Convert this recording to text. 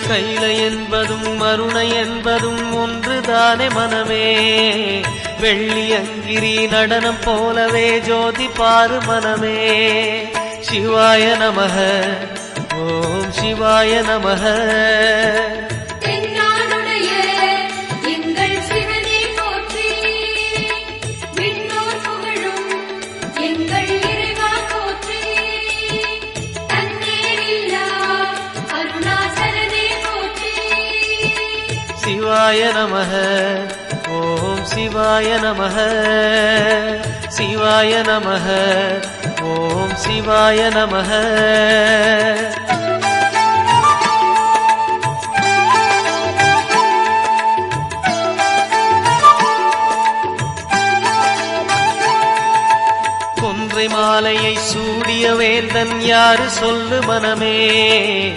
கைலை என்பதும் மருணை என்பதும் ஒன்றுதானே மனமே. வெள்ளியங்கிரி நடனம் போலவே ஜோதி பாரு மனமே. சிவாய நமக ஓம் சிவாய நமக. சிவாய நமக ஓம் சிவாய நமக. சிவாய நமக ஓம் சிவாய நமக. கொன்றை மாலையை சூடிய வேந்தன் யாரு சொல்லு மனமே.